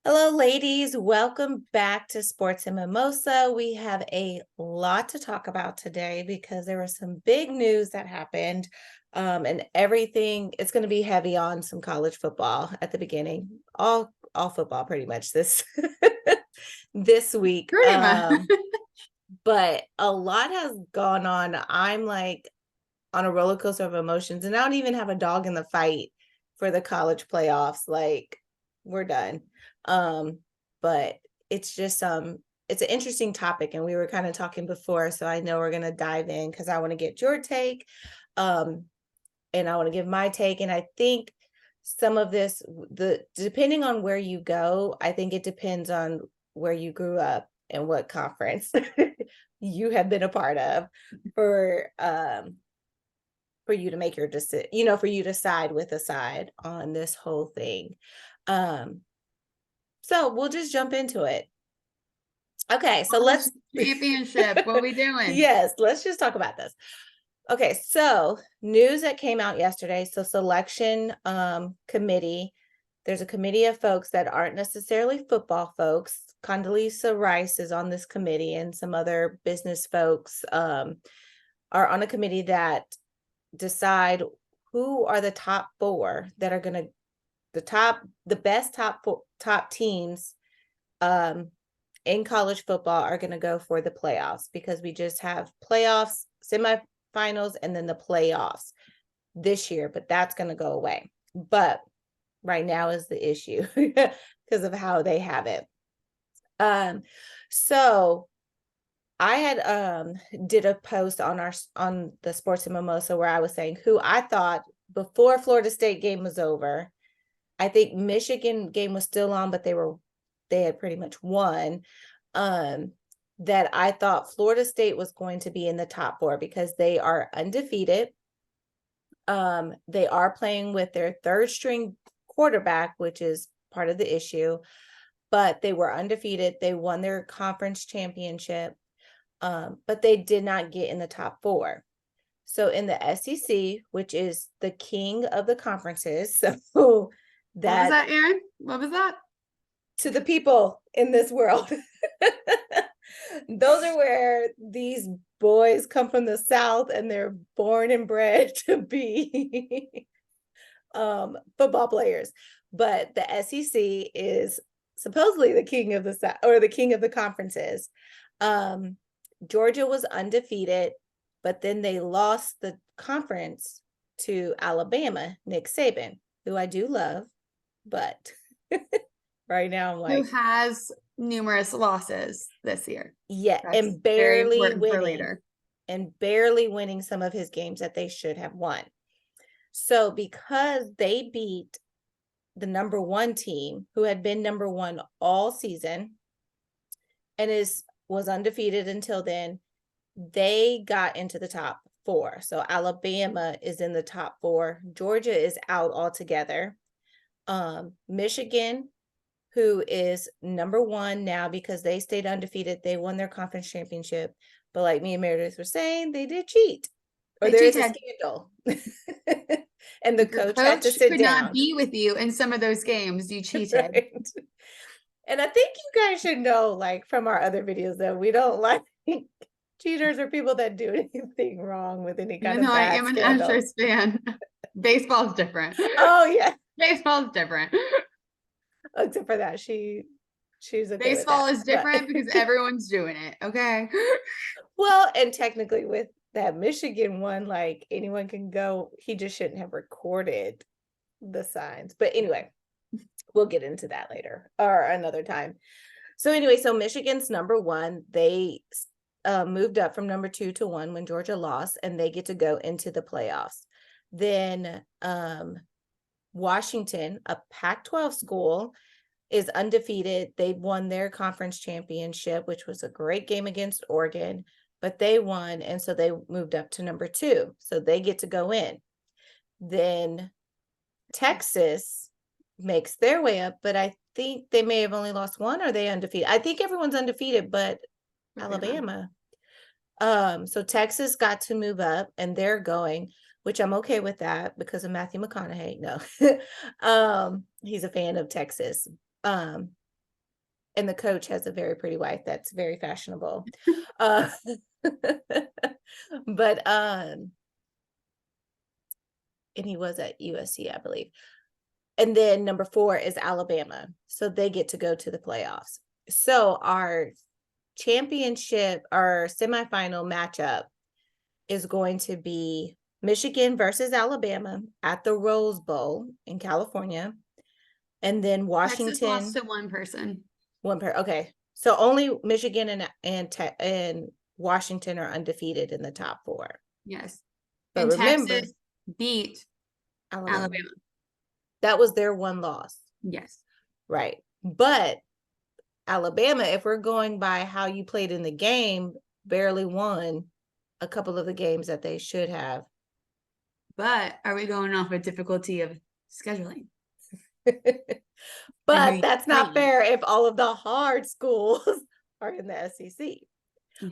Hello, ladies. Welcome back to Sports and Mimosa. We have a lot to talk about today because there was some big news that happened, and everything. It's going to be heavy on some college football at the beginning. All football, pretty much this this week. Pretty much. But a lot has gone on. I'm like on a roller coaster of emotions, and I don't even have a dog in the fight for the college playoffs. Like, we're done. Um, but it's just it's an interesting topic, and we were kind of talking before, so I know we're gonna dive in because I want to get your take. Um, and I want to give my take. And I think some of this, the depending on where you go, I think it depends on where you grew up and what conference you have been a part of for you to make your decision, for you to side with a side on this whole thing. Um, so we'll just jump into it. Okay, so College let's championship. What we doing? yes, let's just talk about this. Okay, so news that came out yesterday. So selection committee, there's a committee of folks that aren't necessarily football folks. Condoleezza Rice is on this committee, and some other business folks are on a committee that decide who are the top four that are going to the best top teams um in college football are going to go for the playoffs, because we just have playoffs, semifinals, and then the playoffs this year, but that's going to go away. But right now is the issue because of how they have it. So I had did a post on the Sports and Mimosa where I was saying who I thought before Florida State game was over. I think Michigan game was still on, but they had pretty much won. Um, that I thought Florida State was going to be in the top four because they are undefeated. They are playing with their third string quarterback, which is part of the issue, but they were undefeated. They won their conference championship, but they did not get in the top four. So in the SEC, which is the king of the conferences, so What was that that, Aaron? What was that? to the people in this world. Those are where these boys come from the South, and they're born and bred to be football players. But the SEC is supposedly the king of the South, or the king of the conferences. Um, Georgia was undefeated, but then they lost the conference to Alabama, Nick Saban, who I do love, but right now I'm Who like, has numerous losses this year? yeah, That's very important for later. and barely winning some of his games that they should have won. So because they beat the number one team, who had been number one all season and was undefeated until then, they got into the top four. So Alabama is in the top four. Georgia is out altogether. Michigan, who is number one now because they stayed undefeated, they won their conference championship. But like me and Meredith were saying, they did cheat, or They there is a cheated. scandal. And the Your coach had to coach sit could not down. be with you in some of those games. You cheated. Right. And I think you guys should know, like from our other videos, that we don't like cheaters or people that do anything wrong with any kind Even of though I bad am an scandal. Astros fan, baseball's different. Oh yeah. Baseball's different. Except for that, she's okay with Baseball that. is But different because everyone's doing it. Okay. well, and technically with that Michigan one, like anyone can go. He just shouldn't have recorded the signs. But anyway, we'll get into that later or another time. So anyway, so Michigan's number one. They moved up from number two to one when Georgia lost, and they get to go into the playoffs. Then Washington, a Pac-12 school, is undefeated. They won their conference championship, which was a great game against Oregon, but they won, and so they moved up to number two. So they get to go in. Then Texas makes their way up, but I think they may have only lost one. Or are they undefeated? I think everyone's undefeated, but Alabama. So Texas got to move up, and they're going, which I'm okay with that because of Matthew McConaughey. No, he's a fan of Texas. And the coach has a very pretty wife that's very fashionable. Uh, but and he was at USC, I believe. And then number 4 is Alabama. So they get to go to the playoffs. So our championship, our semifinal matchup is going to be Michigan versus Alabama at the Rose Bowl in California. And then Texas Washington. lost to one person. Okay. So only Michigan and Washington are undefeated in the top 4. Yes. But And remember, Texas beat Alabama. That was their one loss. Yes. Right. But Alabama, if we're going by how you played in the game, barely won a couple of the games that they should have. But are we going off a difficulty of scheduling? But that's not fair if all of the hard schools are in the SEC,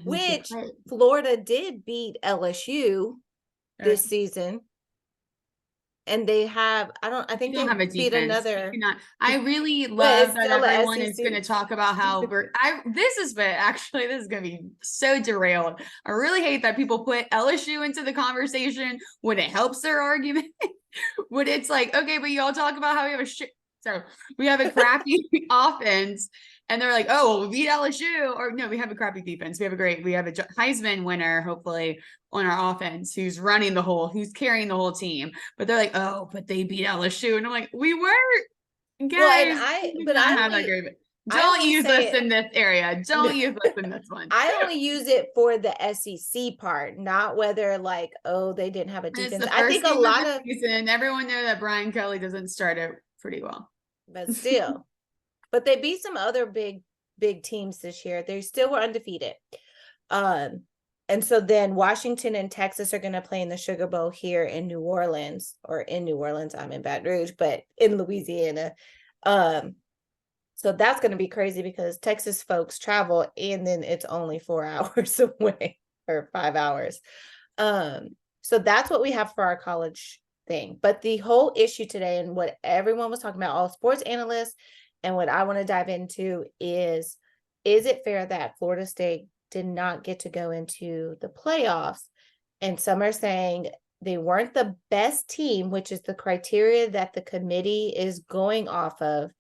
which Florida did beat LSU this season. And they have, I think they have a beat defense. another. I really love that everyone is SEC. going to talk about how this is going to be so derailed. I really hate that people put LSU into the conversation when it helps their argument. When it's like, okay, but y'all talk about how we have a crappy offense, and they're like, oh, well, we beat LSU, or no, we have a crappy defense. We have a Heisman winner, hopefully, on our offense who's carrying the whole team. But they're like, oh, but they beat LSU, and I'm like, we were, guys. Well, don't use us in this area. Don't use us in this one. I only use it for the SEC part, not whether like, oh, they didn't have a defense. I think a lot of season, everyone know that Brian Kelly doesn't start it pretty well, but still, but they beat some other big teams this year. They still were undefeated. And so then Washington and Texas are going to play in the Sugar Bowl here in New Orleans, or in New Orleans. I'm in Baton Rouge, but in Louisiana. So that's going to be crazy because Texas folks travel and then it's only 4 hours away, or 5 hours. So that's what we have for our college thing. But the whole issue today, and what everyone was talking about, all sports analysts, and what I want to dive into is it fair that Florida State did not get to go into the playoffs? And some are saying they weren't the best team, which is the criteria that the committee is going off of.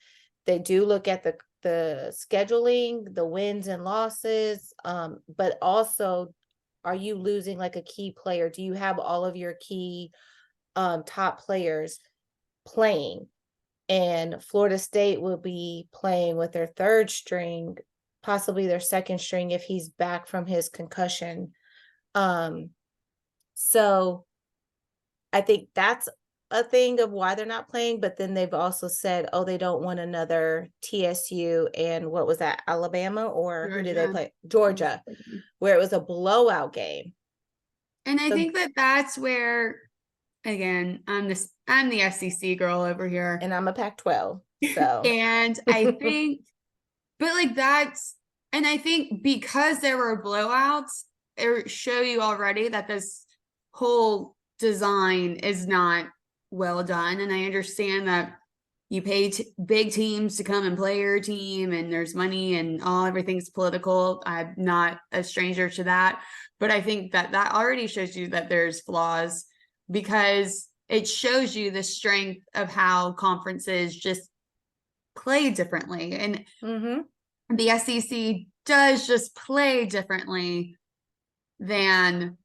They do look at the scheduling, the wins and losses, but also, are you losing like a key player? Do you have all of your key top players playing? And Florida State will be playing with their 3rd string, possibly their 2nd string if he's back from his concussion. So I think that's a thing of why they're not playing, but then they've also said, oh, they don't want another TSU and what was that, Alabama, or Georgia. Who did they play? Georgia, where it was a blowout game. And I think that's where, again, I'm the SEC girl over here, and I'm a Pac-12. So and I think, but like and I think because there were blowouts, it show you already that this whole design is not well done. And I understand that you pay big teams to come and play your team, and there's money and everything's political. I'm not a stranger to that, but I think that already shows you that there's flaws, because it shows you the strength of how conferences just play differently. And the SEC does just play differently than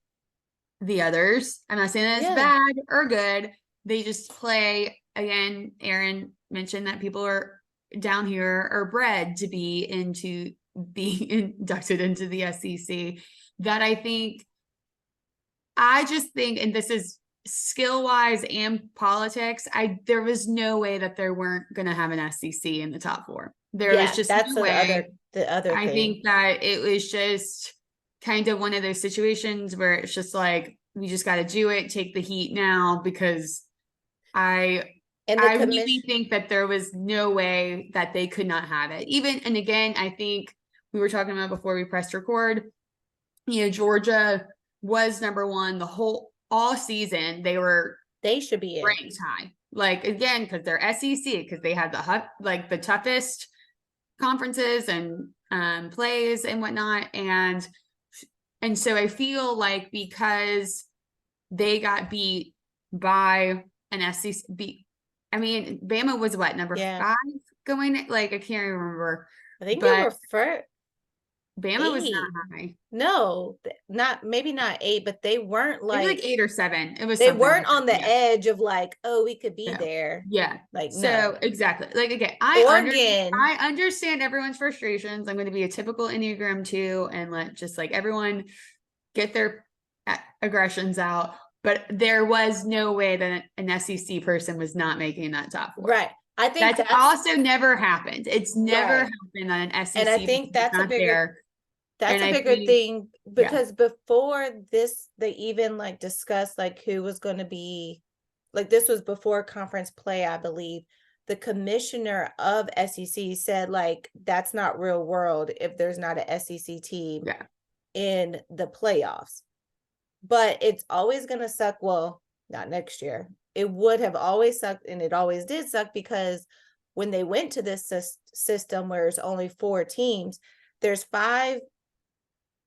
the others. I'm not saying that it's bad or good. They just play, again, Aaron mentioned that people are down here are bred to be inducted into the SEC. That I just think, and this is skill-wise and politics, there was no way that there weren't going to have an SEC in the top 4. There was just no way. The other thing. I think that it was just kind of one of those situations where it's just like, we just got to do it, take the heat now, because I really think that there was no way that they could not have it. And again, I think we were talking about before we pressed record, Georgia was number 1 all season. They should be ranked high. Like, again, because they're SEC, because they had the toughest conferences and plays and whatnot. And so I feel like because they got beat by an SEC, I mean, Bama was what, number Yeah. 5 going? Like, I can't remember. I think they But were first. Bama was not 8. high. No, maybe not 8, but they weren't Maybe like like 8 or 7. It was they something weren't like on the that. Yeah. edge of like, oh, we could be Yeah. there. Yeah. Like, So no. exactly. Like, again, Oregon. I understand everyone's frustrations. I'm going to be a typical Enneagram 2 and let just like everyone get their aggressions out. But there was no way that an SEC person was not making that top 4. Right. I think that's also never happened. It's never Right. happened on an SEC. And I think that's a not bigger there. that's And a I bigger think- thing because before this, they even like discussed like who was going to be, like this was before conference play, I believe. The commissioner of SEC said like that's not real world if there's not a SEC team Yeah. in the playoffs. But it's always going to suck. Well, not next year. It would have always sucked, and it always did suck because when they went to this system where it's only 4 teams, there's 5.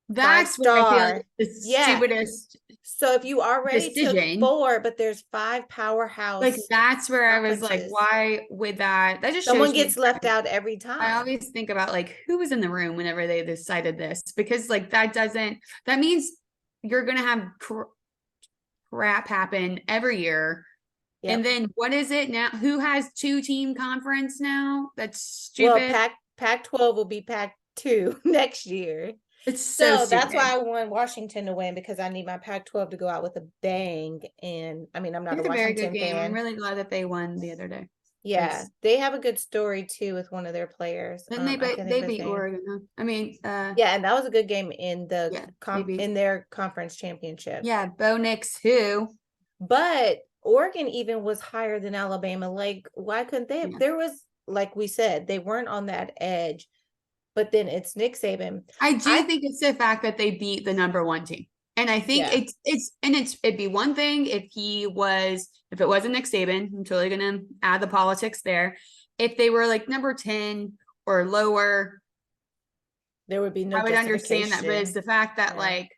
That's what I feel five-star. like the Yeah. stupidest. So if you already took decision. 4, but there's 5 powerhouse, Like, that's where I was like, conferences. why would that just someone shows me- gets left out every time. I always think about like who was in the room whenever they decided this, because like that means you're gonna have crap happen every year. Yep. And then what is it now? Who has 2-team conference now? That's stupid. Well, Pac-12 will be Pac-2 next year. It's so that's why I want Washington to win, because I need my Pac-12 to go out with a bang. And I mean, I'm not It's a a very Washington good game. fan. I'm really glad that they won the other day. Yeah, they have a good story too with one of their players. And they beat Oregon. Huh? I mean, yeah, and that was a good game in the in their conference championship. Yeah, Bo Nix, who? But Oregon even was higher than Alabama. Like, why couldn't they? There was, like we said, they weren't on that edge. But then it's Nick Saban. I think it's the fact that they beat the number 1 team. And I think it'd be one thing if it wasn't Nick Saban. I'm totally gonna add the politics there. If they were like number 10 or lower, there would be no. I would understand that, but it's the fact that like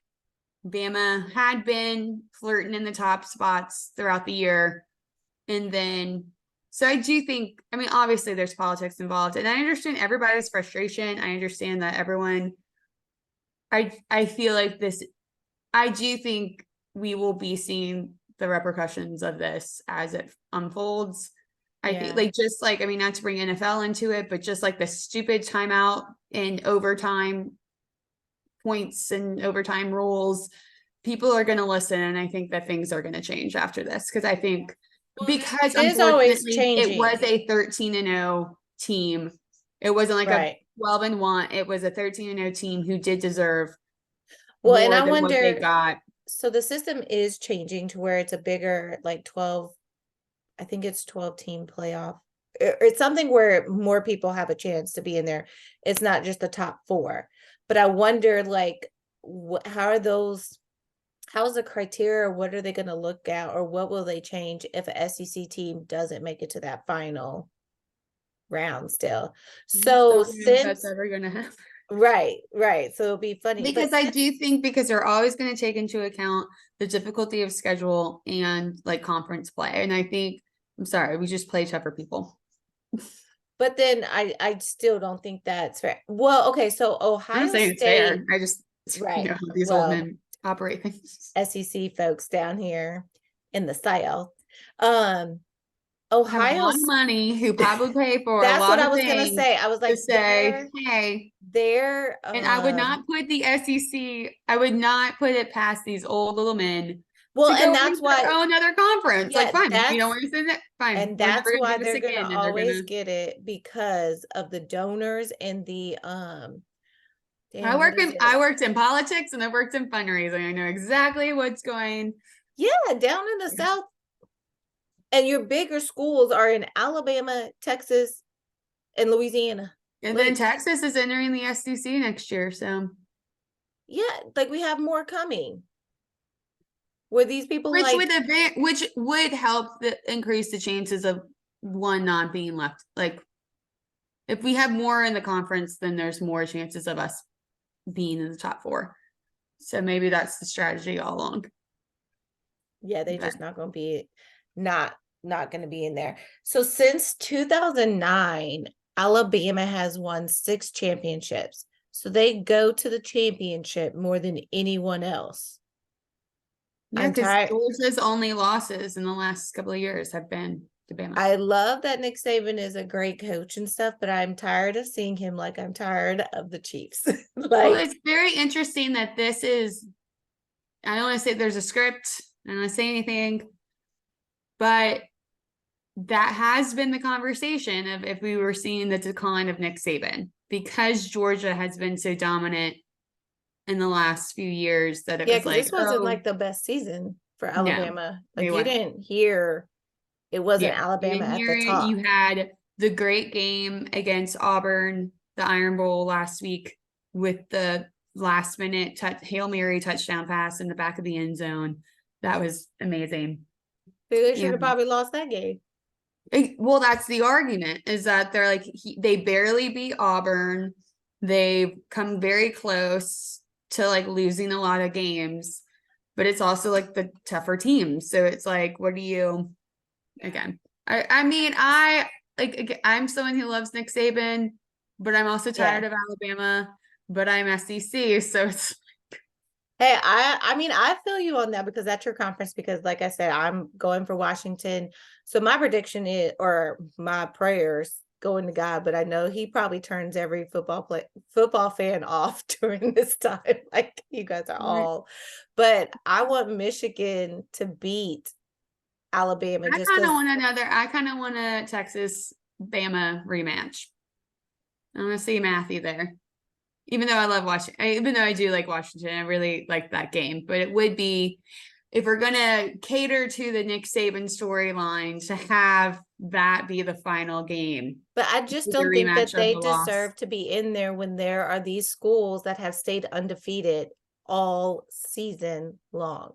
Bama had been flirting in the top spots throughout the year, and then so I do think, I mean, obviously there's politics involved, and I understand everybody's frustration. I understand that everyone. I feel like this. I do think we will be seeing the repercussions of this as it unfolds. I think like, just like, I mean, not to bring NFL into it, but just like the stupid timeout and overtime points and overtime rules, people are going to listen. And I think that things are going to change after this. Cause I think because unfortunately it was a 13-0 team. It wasn't like a 12-1. It was a 13-0 team who did deserve well, and I wonder what they got. So the system is changing to where it's a bigger, like 12, I think it's 12-team playoff. It's something where more people have a chance to be in there. It's not just the top 4. But I wonder, like, how is the criteria? What are they going to look at, or what will they change if a SEC team doesn't make it to that final round still? So since that's ever going to happen. Right. So it'll be funny. Because I do think because they're always going to take into account the difficulty of schedule and like conference play. And I think, I'm sorry, we just play tougher people. But then I still don't think that's fair. Well, okay, so Ohio State. It's fair. I just right. These old men operate things. SEC folks down here in the South. Ohio have a lot of money who probably pay for that's a lot what of I was things gonna say. I was like, to say, hey, and I would not put the SEC. I would not put it past these old little men. Well, and that's why another conference. Like, fine, you don't want to say that, fine. And that's why they're gonna always get it, because of the donors and the I worked in politics and I worked in fundraising. I know exactly what's going. Yeah, down in the South. And your bigger schools are in Alabama, Texas, and Louisiana. And then Texas is entering the SEC next year. So yeah, like we have more coming. Where these people which would help increase the chances of one not being left. Like If we have more in the conference, then there's more chances of us being in the top 4. So maybe that's the strategy all along. Yeah, they But just not gonna be not gonna be in there. So since 2009, Alabama has won 6 championships. So they go to the championship more than anyone else. yeah, I'm because tired. Georgia's only losses in the last couple of years have been to Bama. I love that Nick Saban is a great coach and stuff, but I'm tired of seeing him like I'm tired of the Chiefs. Well, Like, it's very interesting that this is, I don't want to say there's a script, I don't want to say anything, but that has been the conversation of if we were seeing the decline of Nick Saban because Georgia has been so dominant in the last few years that it yeah, was because like, this wasn't oh, like the best season for no, Alabama. they Like, you weren't. didn't hear it wasn't Yeah, you Alabama didn't at hear the it. top. You had the great game against Auburn, the Iron Bowl last week with the last minute Hail Mary touchdown pass in the back of the end zone. That was amazing. They should And have probably lost that game. well, that's the argument is that they're like, they barely beat Auburn. They've come very close to like losing a lot of games, but it's also like the tougher teams. So it's like, what do you, again, I mean, I'm someone who loves Nick Saban, but I'm also tired of Alabama, but I'm SEC. So it's Hey, I mean, I feel you on that because that's your conference. Because, like I said, I'm going for Washington. So my prediction is, or my prayers, going to God. But I know He probably turns every football fan off during this time. Like, you guys are all. But I want Michigan to beat Alabama just because. I kind of want a Texas Bama rematch. I want to see Matthew there. Even though I love watching, even though I do like Washington, I really like that game. But it would be, if we're gonna cater to the Nick Saban storyline, to have that be the final game. But I just The don't think rematch that of they the loss. deserve to be in there when there are these schools that have stayed undefeated all season long.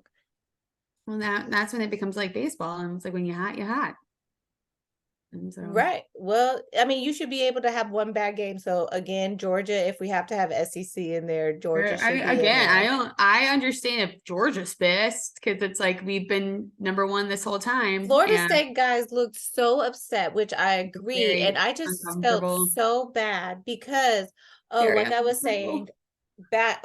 Well, that's when it becomes like baseball, and it's like when you're hot, you're hot. And so, Right. Well, I mean, you should be able to have one bad game. So again, Georgia, if we have to have SEC in there, Georgia should be in there. I understand if Georgia's pissed because it's like we've been number 1 this whole time. Florida And State guys looked so upset, which I agree. And very I just felt uncomfortable. so bad because, oh, Very like I was uncomfortable. saying, that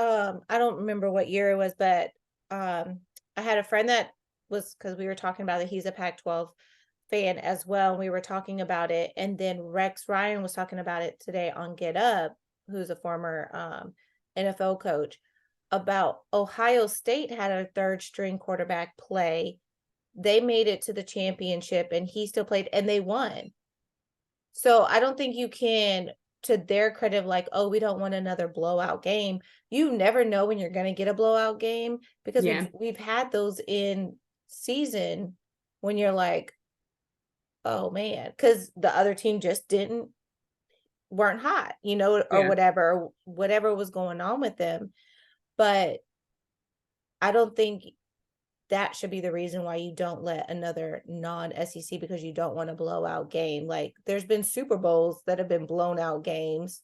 I don't remember what year it was, but I had a friend that was, because we were talking about it, he's a Pac-12 fan as well, and we were talking about it, and then Rex Ryan was talking about it today on Get Up, who's a former NFL coach, about Ohio State had a third string quarterback play. They made it to the championship and he still played and they won. So I don't think you can, to their credit, like, oh, we don't want another blowout game. You never know when you're going to get a blowout game because Yeah. we've had those in season when you're like, oh man, because the other team just weren't hot, or Yeah. whatever was going on with them. But I don't think that should be the reason why you don't let another non-SEC, because you don't want a blowout game. Like, there's been Super Bowls that have been blown out games,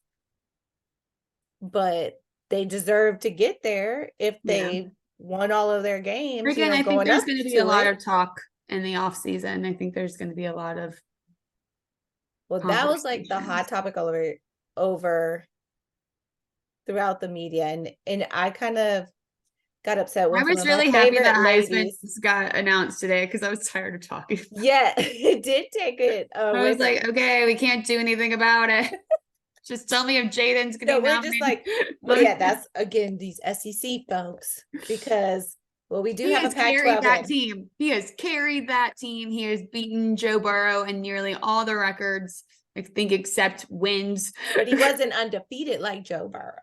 but they deserve to get there if they won all of their games, Again, I think going there's up going to be to a lot it. of talk in the off season. I think there's going to be a lot of Well, that was like the hot conversations. topic over throughout the media, and I kind of got upset when I some was of my really happy that favorite ladies. Heisman got announced today because I was tired of talking. Yeah, it did take it I away was from. like, okay, we can't do anything about it. Just tell me if Jaden's going to No, be we're just nominated. like, well, yeah, that's again these SEC folks, because we do He have a has carried Pac-12 that in. team. He has carried that team. He has beaten Joe Burrow in nearly all the records, I think, except wins. But he wasn't undefeated like Joe Burrow.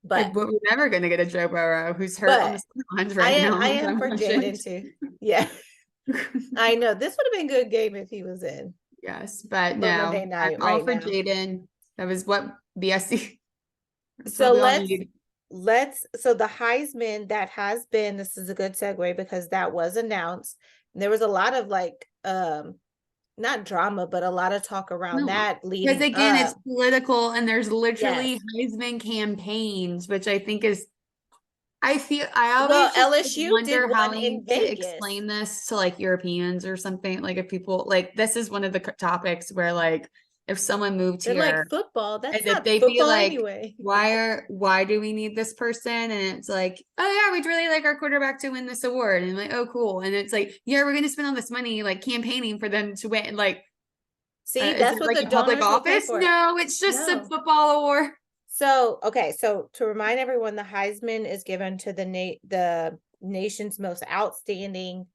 But But we're never going to get a Joe Burrow who's hurt on the sidelines right now. I am for Jaden too. Yeah, I know this would have been a good game if he was in. Yes, but For no, Monday I'm night all right for now. Jaden. That was what the SC. So we all need. so the Heisman, that has been, this is a good segue because that was announced. And there was a lot of like not drama, but a lot of talk around No, that because leading again, it's up. political and there's literally Yes. Heisman campaigns, which I think is, I Well, always just like LSU did wonder how one you in to Vegas. explain this to like Europeans or something. Like if people like this is one of the topics where like if someone moved They're like, here football, that's and if not they be football like, anyway. why do we need this person? And it's like, oh yeah, we'd really like our quarterback to win this award. And like, oh cool. And it's like, yeah, we're gonna spend all this money like campaigning for them to win. Like, See, is that's it what like the a public donors will pay office? for. No, it's just a No. football award. So, okay, so to remind everyone, the Heisman is given to the nation's most outstanding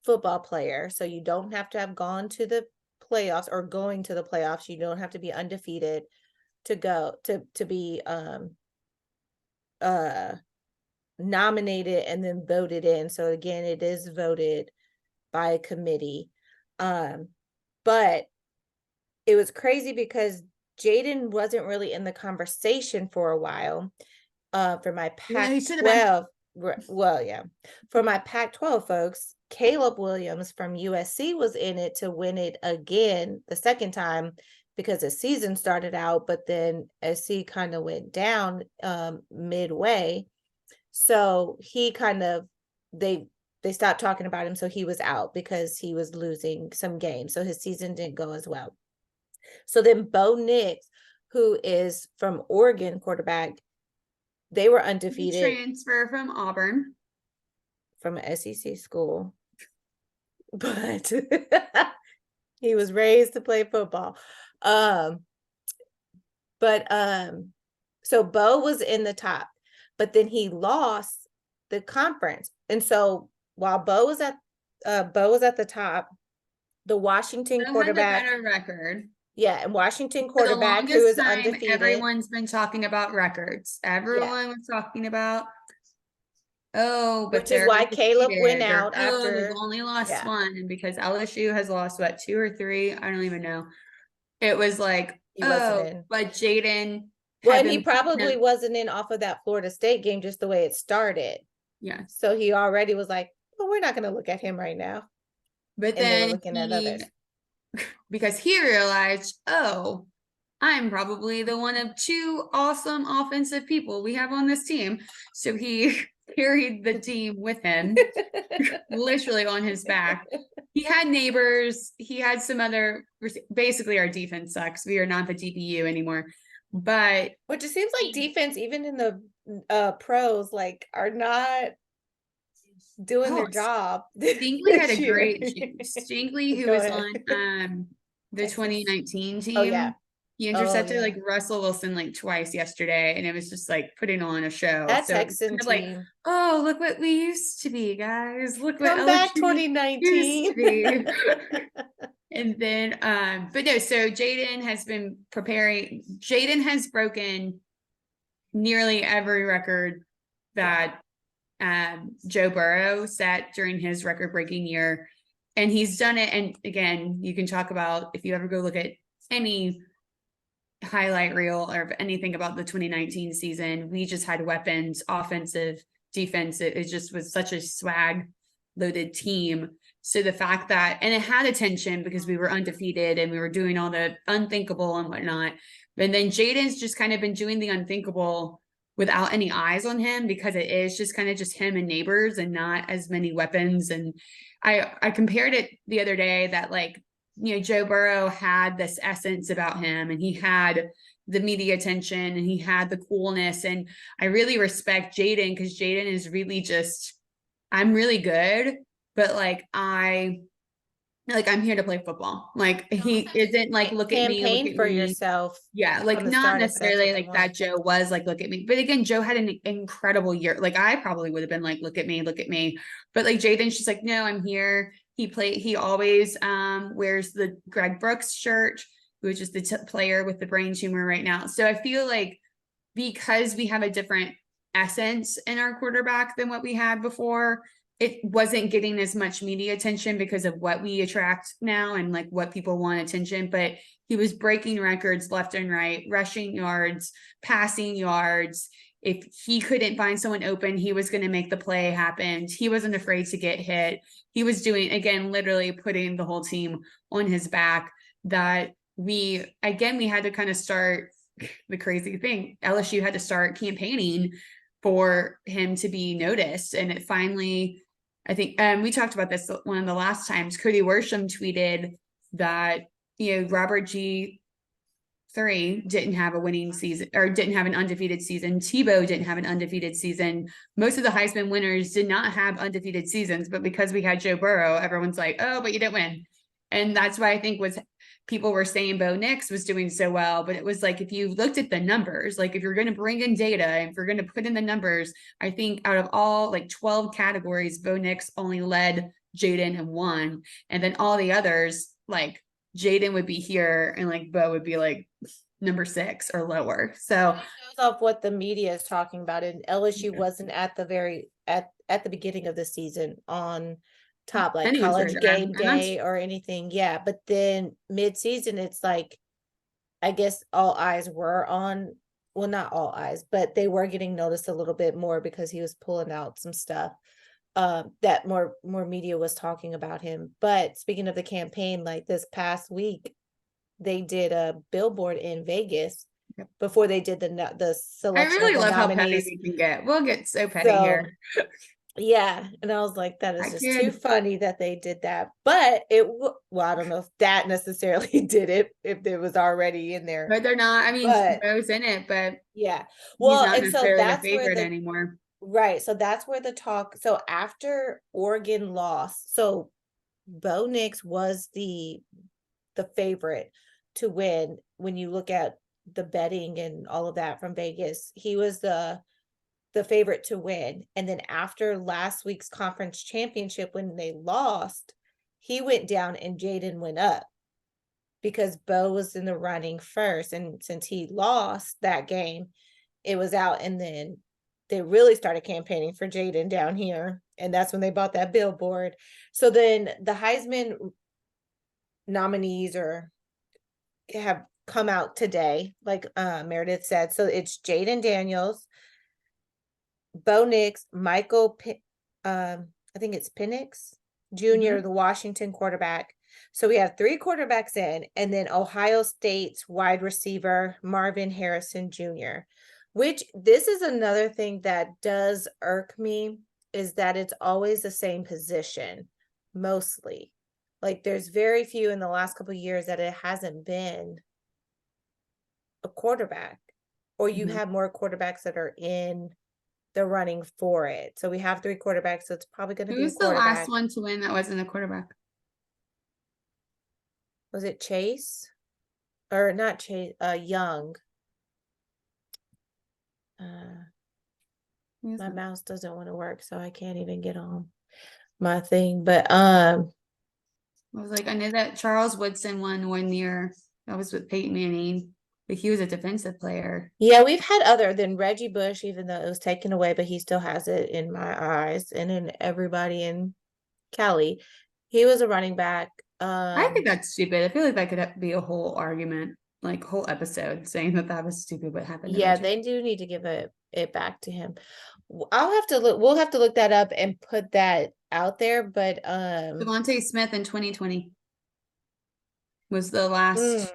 football player. So you don't have to have gone to the playoffs or going to the playoffs. You don't have to be undefeated to go to be uh nominated and then voted in. So again, it is voted by a committee. But it was crazy because Jaden wasn't really in the conversation for a while. For my Yeah, he should have been. Pac-12, well, yeah, for my Pac-12 folks, Caleb Williams from USC was in it to win it again the second time because the season started out, but then SC kind of went down midway. So he kind of they stopped talking about him, so he was out because he was losing some games. So his season didn't go as well. So then Bo Nix, who is from Oregon quarterback, they were undefeated Transfer from Auburn. from an SEC school, but he was raised to play football. So Bo was in the top, but then he lost the conference. And so while Bo was at the top, the Washington Bo had the quarterback, better record. yeah, and Washington For the quarterback who longest is time, undefeated. everyone's been talking about records. Everyone was talking about, oh, but Which is they're why Caleb went undefeated, or out oh, they've after, only lost yeah, one because LSU has lost what, 2 or 3? I don't even know. It was like, he wasn't oh, in. but Jaden Well, had and he been putting probably him. wasn't in off of that Florida State game, just the way it started. Yeah. So he already was like, well, we're not going to look at him right now. But And they were then looking at others. because he realized, oh, I'm probably the one of 2 awesome offensive people we have on this team. So he carried the team with him, literally on his back. He had neighbors. He had some other, basically our defense sucks. We are not the DBU anymore. But which it seems like defense, even in the pros, like are not doing their job. Stingley had a great Stingley, who Go was ahead. on the Texas. 2019 team. Oh yeah. He intercepted yeah. like Russell Wilson like twice yesterday, and it was just like putting on a show. That So it's Texan kind of team. like, oh, look what we used to be, guys. Look what Come back LSU 2019. used to be. And then, but no, so Jaden has been preparing. Jaden has broken nearly every record that Joe Burrow set during his record-breaking year. And he's done it. And again, you can talk about, if you ever go look at any highlight reel or anything about the 2019 season, we just had weapons, offensive, defensive. It just was such a swag loaded team. So the fact that, and it had attention because we were undefeated and we were doing all the unthinkable and whatnot. And then Jaden's just kind of been doing the unthinkable without any eyes on him because it is just kind of just him and neighbors and not as many weapons. And I compared it the other day that like, you know, Joe Burrow had this essence about him and he had the media attention and he had the coolness. And I really respect Jaden because Jaden is really just, I'm really good, but like I'm here to play football. Like he isn't like, look at me, Campaign look at for me. yourself. Yeah, like from the not start if that's necessarily what you like that Joe was like, look at me. But again, Joe had an incredible year. Like I probably would have been like, look at me, look at me. But like Jaden's just like, no, I'm here. He always wears the Greg Brooks shirt, who is just the player with the brain tumor right now. So I feel like because we have a different essence in our quarterback than what we had before, it wasn't getting as much media attention because of what we attract now and like what people want attention. But he was breaking records left and right, rushing yards, passing yards. if he couldn't find someone open, he was going to make the play happen. He wasn't afraid to get hit. He was doing, again, literally putting the whole team on his back. That we had to kind of start the crazy thing. LSU had to start campaigning for him to be noticed. And it finally, I think, we talked about this one of the last times, Cody Worsham tweeted that, Robert G3 didn't have a winning season, or didn't have an undefeated season. Tebow didn't have an undefeated season. Most of the Heisman winners did not have undefeated seasons, but because we had Joe Burrow, everyone's like, oh, but you didn't win. And that's why I think people were saying Bo Nix was doing so well, but it was like, if you looked at the numbers, like if you're going to bring in data and if you're going to put in the numbers, I think out of all like 12 categories, Bo Nix only led Jaden in one. And then all the others, like Jaden would be here and like Bo would be like number 6 or lower. So it shows off what the media is talking about. And LSU wasn't at the at the beginning of the season on top, like College Game Day or anything. Yeah. But then mid-season, it's like, I guess all eyes were on, well, not all eyes, but they were getting noticed a little bit more because he was pulling out some stuff that more media was talking about him. But speaking of the campaign, like this past week, they did a billboard in Vegas before they did the selection. I really love nominees. how petty we can get. We'll get so petty here. Yeah, and I was like, that is just too funny that they did that. But well, I don't know if that necessarily did it, if it was already in there. But they're not. I mean, Bo's in it, but yeah. Well, he's not necessarily so that's the favorite where anymore. Right. So that's where the talk. So after Oregon lost, so Bo Nix was the favorite to win. When you look at the betting and all of that from Vegas, he was the favorite to win. And then after last week's conference championship, when they lost, he went down and Jaden went up because Bo was in the running first. And since he lost that game, it was out. And then they really started campaigning for Jaden down here. And that's when they bought that billboard. So then the Heisman nominees have come out today, like Meredith said. So it's Jaden Daniels, Bo Nix, Michael, I think it's Penix Jr., the Washington quarterback. So we have 3 quarterbacks in, and then Ohio State's wide receiver, Marvin Harrison Jr., which this is another thing that does irk me, is that it's always the same position, mostly. Like there's very few in the last couple of years that it hasn't been a quarterback, or you have more quarterbacks that are in the running for it. So we have 3 quarterbacks, so it's probably going to be a Who's the quarterback. last one to win that wasn't a quarterback? Was it Chase? Or not Chase, Young. My mouse doesn't want to work, so I can't even get on my thing. But I was like, I know that Charles Woodson won 1 year. That was with Peyton Manning. But he was a defensive player. Yeah, we've had other than Reggie Bush, even though it was taken away, but he still has it in my eyes and in everybody in Cali. He was a running back. I think that's stupid. I feel like that could be a whole argument, like whole episode saying that was stupid what happened. Yeah, they do need to give it back to him. I'll have to look. We'll have to look that up and put that out there. But DeVonta Smith in 2020 was the last.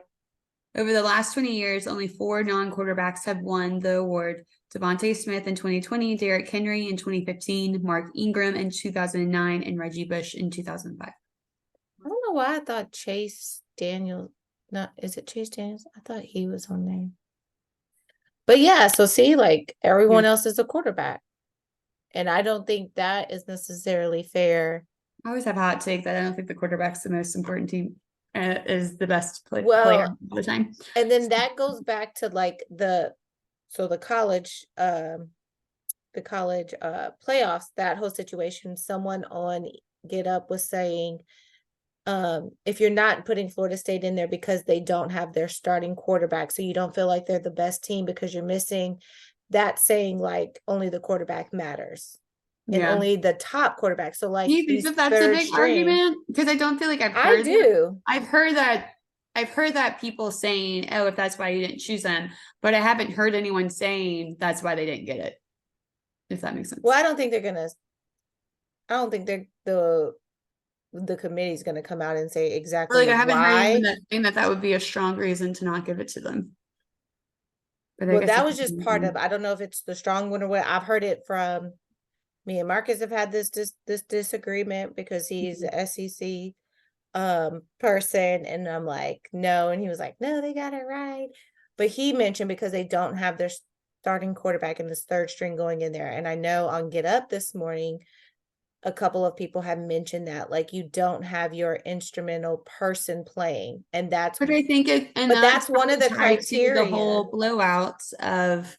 Over the last 20 years, only 4 non-quarterbacks have won the award. DeVonta Smith in 2020, Derrick Henry in 2015, Mark Ingram in 2009, and Reggie Bush in 2005. I don't know why I thought Chase Daniels. Is it Chase Daniels? I thought he was on there. But yeah, so see, like everyone else is a quarterback. And I don't think that is necessarily fair. I always have a hot take that I don't think the quarterback's the most important team. Is the best player all the time. And then that goes back to like the college playoffs, that whole situation. Someone on Get Up was saying, if you're not putting Florida State in there because they don't have their starting quarterback, so you don't feel like they're the best team because you're missing, that saying like only the quarterback matters. And only the top quarterback. So like, do you think that's a big argument? Because I don't feel like I've heard that I've heard that people saying, oh, if that's why you didn't choose them, but I haven't heard anyone saying that's why they didn't get it. If that makes sense. Well, I don't think the committee's gonna come out and say Or exactly like I haven't heard anyone why. saying that would be a strong reason to not give it to them. But I Well, guess that it was just part depends. of, I don't know if it's the strong one or what. I've heard it from, me and Marcus have had this disagreement because he's a SEC person, and I'm like, no, and he was like, no, they got it right. But he mentioned because they don't have their starting quarterback and this third string going in there. And I know on Get Up this morning, a couple of people have mentioned that, like, you don't have your instrumental person playing, and that's But I think it, and but that's that's one of the probably tied to the criteria. whole blowouts of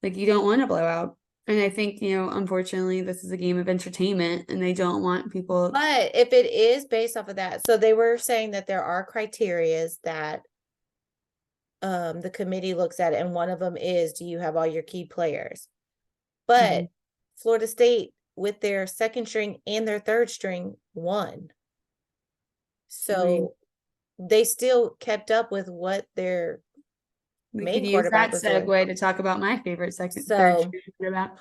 like you don't want to blow out. And I think, unfortunately, this is a game of entertainment and they don't want people. But if it is based off of that, so they were saying that there are criterias that the committee looks at, and one of them is, do you have all your key players? But Mhm. Florida State, with their second string and their third string, won. I mean, So they still kept up with what their we could main use that quarterback was doing. segue to talk about my favorite third So string quarterback.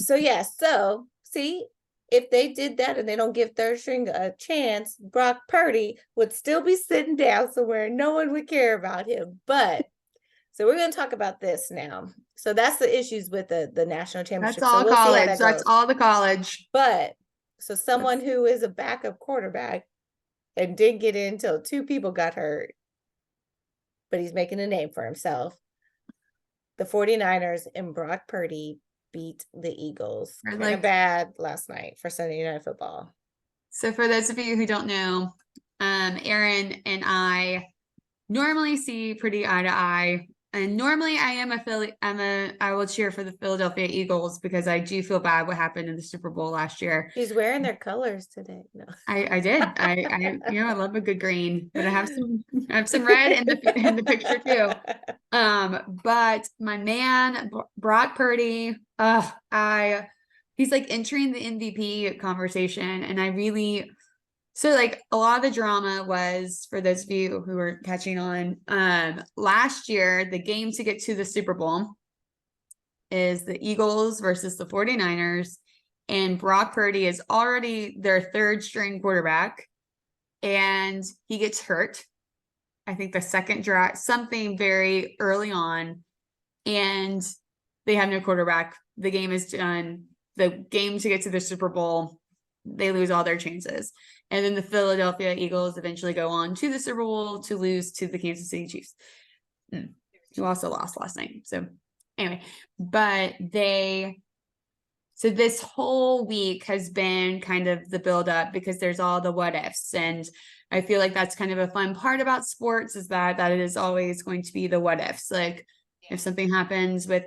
yeah, so see, if they did that and they don't give third string a chance, Brock Purdy would still be sitting down somewhere. No one would care about him. But so we're going to talk about this now. So that's the issues with the national That's championship. So all we'll see how college. that That's goes. all the college. But so someone who is a backup quarterback and didn't get in until two people got hurt, but he's making a name for himself. The 49ers and Brock Purdy beat the Eagles kind of bad last night for Sunday Night Football. So for those of you who don't know, Aaron and I normally see pretty eye to eye. And normally I will cheer for the Philadelphia Eagles because I do feel bad what happened in the Super Bowl last year. He's wearing their colors today. No. I did. I love a good green, but I have some red in the picture too. But my man Brock Purdy, he's like entering the MVP conversation, and so like a lot of the drama was, for those of you who are catching on, last year, the game to get to the Super Bowl is the Eagles versus the 49ers. And Brock Purdy is already their third string quarterback. And he gets hurt. I think the second drive, something very early on. And they have no quarterback. The game is done. The game to get to the Super Bowl, they lose all their chances. And then the Philadelphia Eagles eventually go on to the Super Bowl to lose to the Kansas City Chiefs, who also lost last night. So anyway, so this whole week has been kind of the buildup because there's all the what ifs. And I feel like that's kind of a fun part about sports, is that it is always going to be the what ifs. Like if something happens with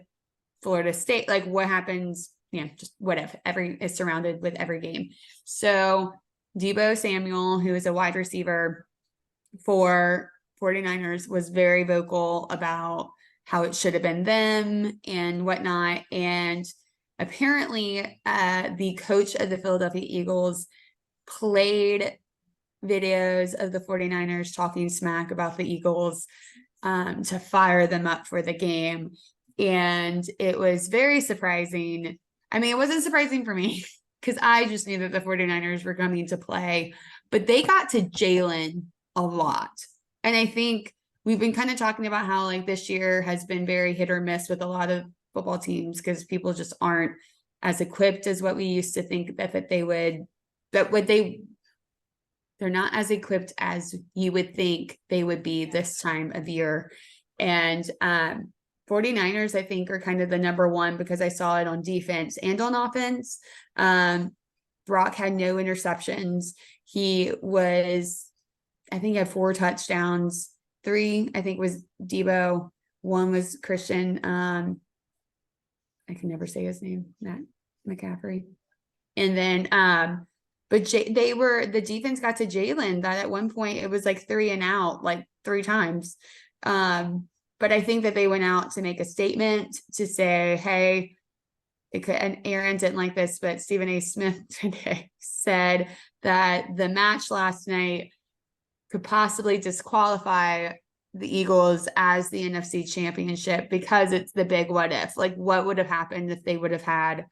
Florida State, like what happens, just what if, is surrounded with every game. So Deebo Samuel, who is a wide receiver for 49ers, was very vocal about how it should have been them and whatnot. And apparently the coach of the Philadelphia Eagles played videos of the 49ers talking smack about the Eagles to fire them up for the game. And it was very surprising. I mean, it wasn't surprising for me because I just knew that the 49ers were coming to play, but they got to Jalen a lot. And I think we've been kind of talking about how like this year has been very hit or miss with a lot of football teams because people just aren't as equipped as what we used to think that they would, they're not as equipped as you would think they would be this time of year. And 49ers, I think, are kind of the number one because I saw it on defense and on offense. Brock had no interceptions. He had 4 touchdowns. 3, I think, was Deebo. 1 was Christian. I can never say his name, Matt McCaffrey. And then, but the defense got to Jalen that at one point it was like 3 and out, like 3 times. But I think that they went out to make a statement to say, hey, and Aaron didn't like this, but Stephen A. Smith today said that the match last night could possibly disqualify the Eagles as the NFC Championship because it's the big what if. Like, what would have happened if they would have had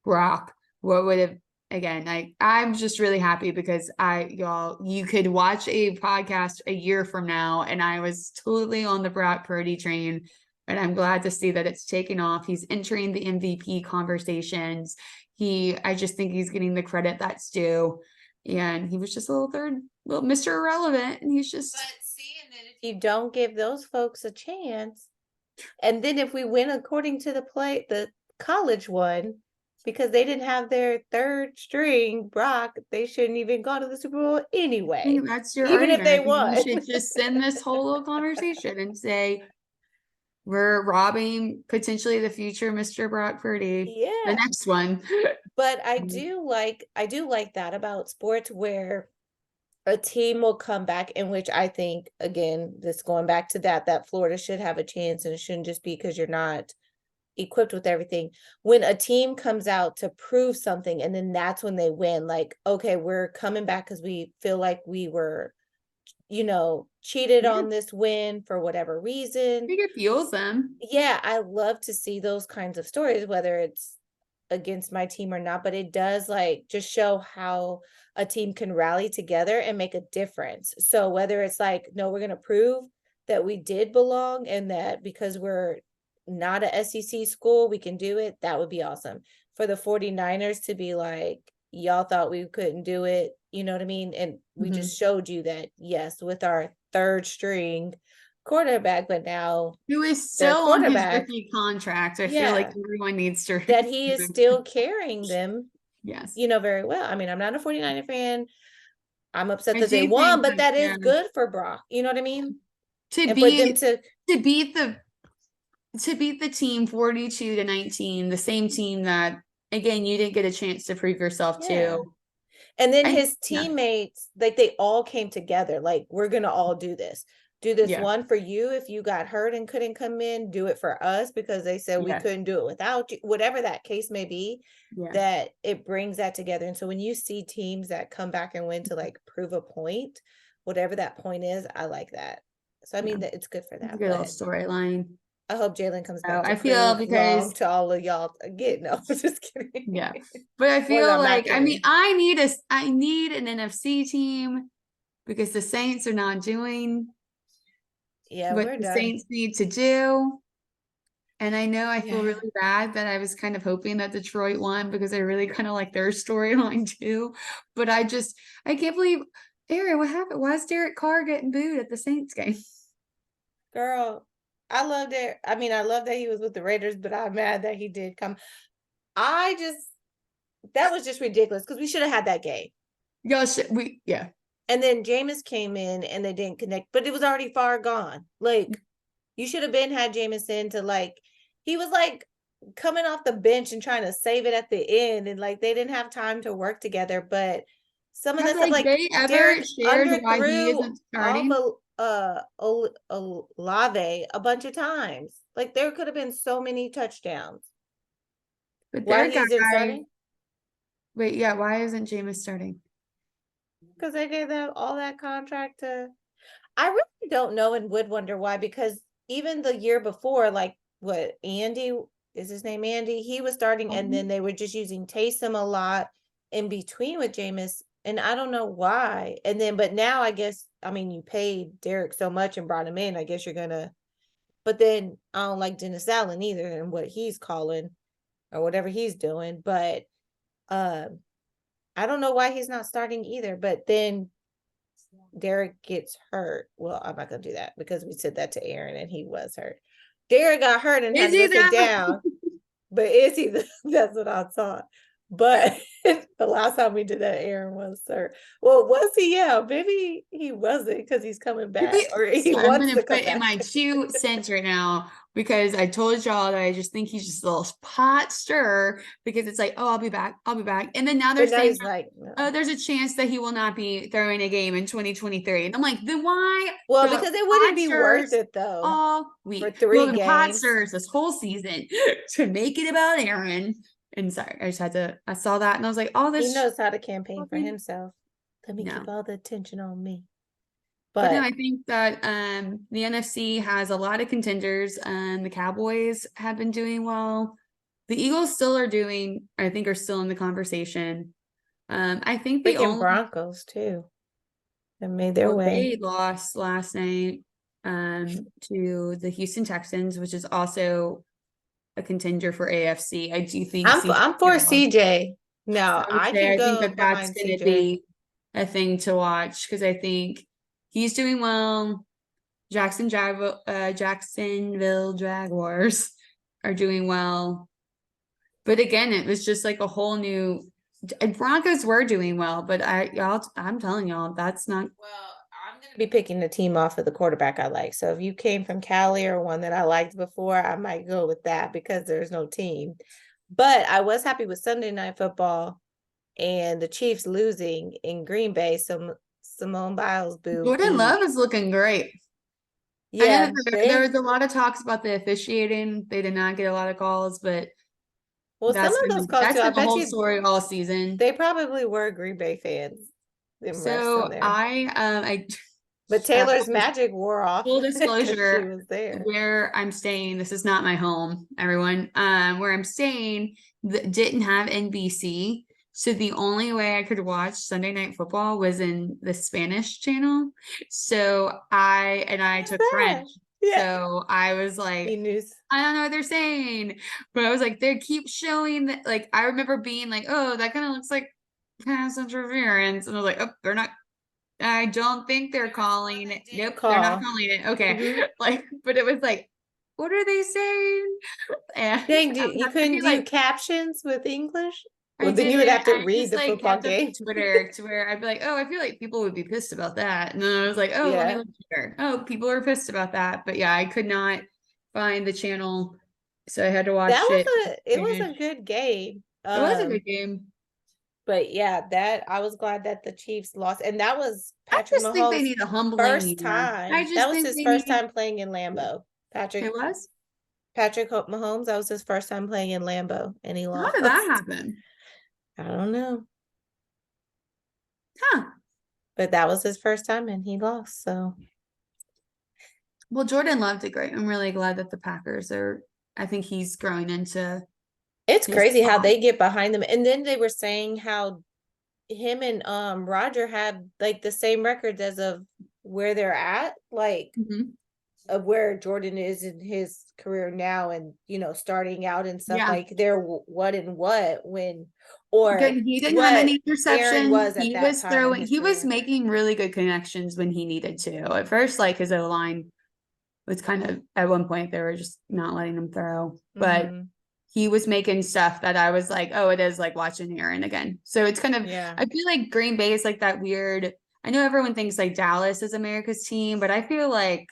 Brock? What would have, again, I'm just really happy because you could watch a podcast a year from now, and I was totally on the Brock Purdy train, and I'm glad to see that it's taken off. He's entering the MVP conversations. I just think he's getting the credit that's due, and he was just a little Mr. Irrelevant, and he's just. But seeing that if you don't give those folks a chance, and then if we win according to the college one, because they didn't have their third string, Brock, they shouldn't even go to the Super Bowl anyway. That's your even if argument. they You won. should just send this whole little conversation and say, we're robbing potentially the future Mr. Brock Purdy. The Yeah. next one. But I do like that about sports, where a team will come back, in which I think, again, this going back to that Florida should have a chance, and it shouldn't just be because you're not equipped with everything. When a team comes out to prove something, and then that's when they win, like, okay, we're coming back because we feel like we were, cheated Yeah. on this win for whatever reason. I think it fuels them. Yeah, I love to see those kinds of stories, whether it's against my team or not, but it does just show how a team can rally together and make a difference. So whether it's no, we're going to prove that we did belong, and that because we're not a SEC school, we can do it, that would be awesome. For the 49ers to be like, y'all thought we couldn't do it, you know what I mean? And we just showed you that, yes, with our third string quarterback, but now who is still on his quarterback, rookie contract. I feel like everyone needs to that he is still carrying them, yes, very well. I mean, I'm not a 49er fan. I'm upset I that they do won, think but that is yeah, good for Brock. You know what I mean? to And beat for them to beat the team 42-19, the same team that, again, you didn't get a chance to prove yourself Yeah. to. And then And- his teammates, they all came together. Like, we're gonna all do this. Do this Yeah. one for you if you got hurt and couldn't come in. Do it for us because they said we Yeah. couldn't do it without you. Whatever that case may be, Yeah. that it brings that together. And so when you see teams that come back and win to prove a point, whatever that point is, I like that. So I mean, that it's good for It's a that. good little But storyline. I hope Jalen comes back. I to feel prove because- wrong to all of y'all again. No, I'm just kidding. Yeah. But I Well, feel I'm not like, I mean, kidding. I need an NFC team because the Saints are not doing Yeah, what we're the done. Saints need to do. And I know I feel Yeah. really bad that I was kind of hoping that Detroit won because I really kind of like their storyline too. But I can't believe, Aaron, what happened? Why is Derek Carr getting booed at the Saints game? Girl, I loved it. I mean, I love that he was with the Raiders, but I'm mad that he did come. That was just ridiculous because we should have had that game. Yeah. And then Jameis came in and they didn't connect, but it was already far gone. You should have had Jameis to he was coming off the bench and trying to save it at the end, and they didn't have time to work together. But some of the stuff, they ever Derek shared why he underthrew isn't starting? off Olave a bunch of times. There could have been so many touchdowns. But Why their he's in guy, starting? wait, yeah, why isn't Jameis starting? Because they gave them all that contract to. I really don't know and would wonder why, because even the year before, Andy, is his name Andy? He was starting, and then they were just using Taysom a lot in between with Jameis, and I don't know why. And then, but now I guess, I mean, you paid Derek so much and brought him in, I guess you're gonna. But then I don't like Dennis Allen either, and what he's calling or whatever he's doing. But I don't know why he's not starting either. But then Derek gets hurt. Well, I'm not gonna do that because we said that to Aaron and he was hurt. Derek got hurt and had to go sit down. But is he? That's what I thought. But the last time we did that, Aaron was hurt. Well, was he? Yeah, maybe he wasn't because he's coming back, or he I'm wants gonna to come put in back. my 2 cents right now because I told y'all that I just think he's just a little pot stirrer because it's like, oh, I'll be back, and then now they're But now saying, he's like, no. oh, there's a chance that he will not be throwing a game in 2023, and I'm like, then why? Well, the because it wouldn't be worth Podsters it though. all week For 3 the games. Podsters this whole season to make it about Aaron. And sorry, I saw that and I was like, oh, He this knows how to campaign for Okay. himself. Let me No. keep all the attention on me. But no, But I think that the NFC has a lot of contenders. The Cowboys have been doing well. The Eagles still are doing, I think, are still in the conversation. I think the freaking only Broncos too. They made their well, way. they lost last night to the Houston Texans, which is also a contender for AFC. I do think I'm for CJ. No, I would I say can I think go that that's behind going to CJ. be a thing to watch because I think he's doing well. Jacksonville Jaguars are doing well. But again, it was just like a whole new Broncos were doing well, but I'm telling y'all, that's not Well, I'm gonna be picking the team off of the quarterback I like. So if you came from Cali or one that I liked before, I might go with that because there's no team. But I was happy with Sunday Night Football and the Chiefs losing in Green Bay. So Simone Biles boo Jordan beat. Love is looking great. I know Yeah, that there was a lot of talks about the officiating. They did not get a lot of calls, but well, some of those calls too. that's I been the bet whole you story all season. they probably were Green Bay fans. Them refs in So there. I But Taylor's magic wore off full because she disclosure, was there. where I'm staying, this is not my home, everyone. Where I'm staying didn't have NBC. So the only way I could watch Sunday Night Football was in the Spanish channel. So I took French. Yeah. So I was like, News. I don't know what they're saying. But I was like, they keep showing that, like, I remember being like, oh, that kind of looks like pass interference. And I was like, oh, they're not. I don't think they're calling it. Nope, they're not calling it. Okay. Mhm. Like, but it was like, what are they saying? And Dang, I would you have to couldn't be do like, captions with English? I Well, then you would didn't. have to I read just the like football kept up game. to Twitter to where I'd be like, oh, I feel like people would be pissed about that. And then I was like, oh, let me Yeah. look here. Oh, people are pissed about that. But yeah, I could not find the channel. So I had to watch it. It was a good game. It was a good game. But yeah, that I was glad that the Chiefs lost. And that was I Patrick just think they Mahomes' need a humbling first year. I time. That just was think his they first need time playing in Lambeau. it was. Patrick Mahomes, that was his first time playing in Lambeau and he How lost. did that happen? I don't know. Huh. But that was his first time and he lost. So Well, Jordan Love did great. I'm really glad that the Packers are, I think he's growing into it's his crazy how spot. they get behind them. And then they were saying how him and Roger have like the same records as of where they're at, like Mhm. of where Jordan is in his career now and starting out and stuff. Yeah. Like they're what and what when or Good. He didn't have what any Aaron interceptions. was at He that was time in throwing, his he was career. making really good connections when he needed to. At first, like his O-line was kind of, at one point, they were just not letting him throw. But Mhm. he was making stuff that I was like, oh, it is like watching Aaron again. So it's kind of, Yeah. I feel like Green Bay is like that weird. I know everyone thinks like Dallas is America's team, but I feel like